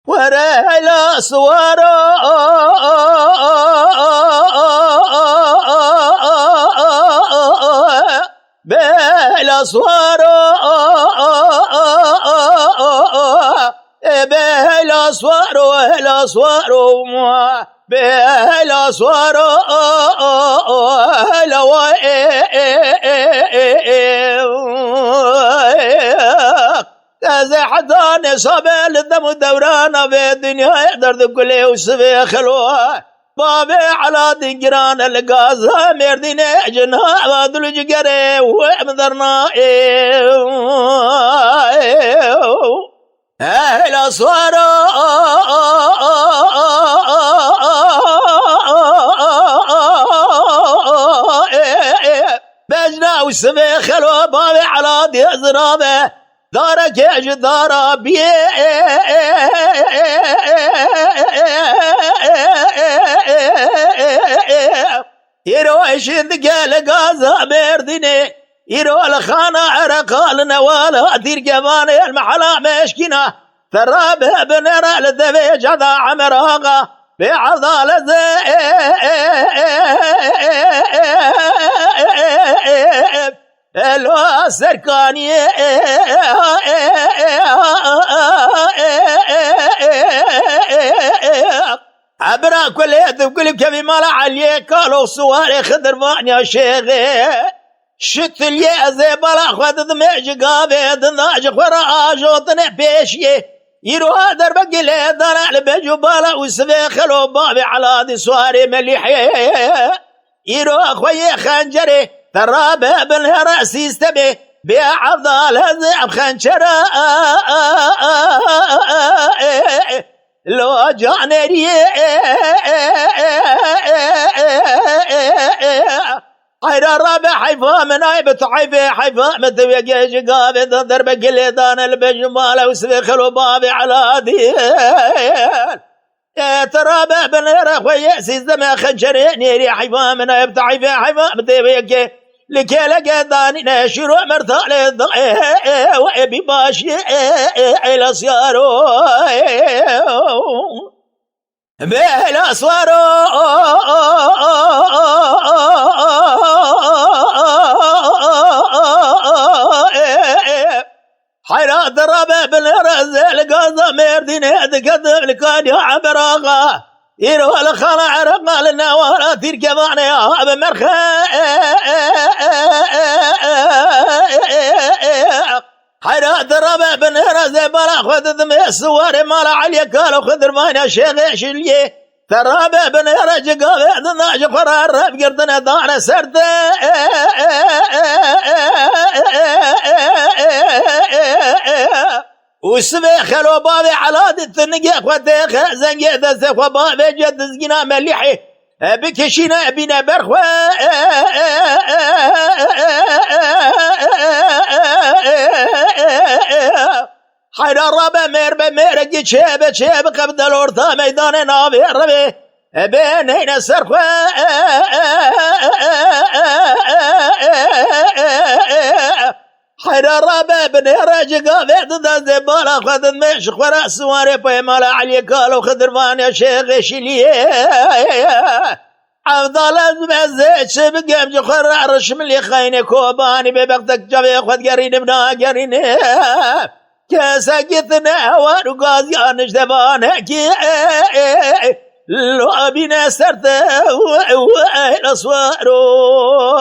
ورهلا سوارو بلا سوارو بلا سوارو بلا سوارو بلا سوارو لو كذا حتى نصاب الدم الدوران في الدنيا درد كله وسبي خلوه بابي على دنجران الغازة مردين جناب دل جگره ومدرنا اهل صوارو بجنا وسبي خلوه بابي على دي زرابه دارك جدارا بيه يرو اشد قال غازا مردني يرو الخانة عرقال نوالا دير جباني المحلا مشكنا ثرابه بنرى للدفي جدا عمراغا بعضال لو سركاني عبرا كل يد كل كبي مال عليه قالوا سواري خضر ماني يا شيخ شت لي زي بلا خد دمج قابه دناج خرا جوطن بيشيه يروح درب قله دار بجو بالا وسبي خلو بابي على دي سواري مليحيه يروح خوي خنجري ترابه بالهرس يستبي بعض الهزم خنجره لو جانري حير الرابع حيفا من عيبة حيفا متوي جيش قابي درب قليدان البجمال وسبي خلو بابي على دي ترابع بنيرا خويا سيزدم خنجرين يري حيفا من عيبة حيفا متوي جيش لكي لقداني نشرو مرتال الضعي وابي باشي الى سيارو بلا سوارو حيرا درابة بالرزل قضى مردين قدم لكان يا عبراغا يروح الخلا عرقا للنوارة تركبان يا أبا مرخا حيرا درابة بالرزل بلا خذ دمي السواري مالا عليا قالوا خذ رمانا شيخ شليه ترابة بنرج قابع دناج قرار رب قردنا دانا سرد وسبي خلو بابي على التنقي اخواتي زنقي دست اخوة بابي جد زقنا مليحي بكشينا بنا برخوة حير الربا مير بمير شيب قبل الورطة ميدان نابي ربي بينين السرخوة حير الربا بنير قابع ضد زبالة خذ مش خورا سواري بيمالا علي قالوا خضرمان يا شيخ شليه عبدال ازمزيت شبقم جخرع رشم اللي خيني كوباني ببقتك جبي خذ قرين ابنا قريني كساقتنا وقاضيان اجدبانه كي لو بنا سرت وإلى صوارو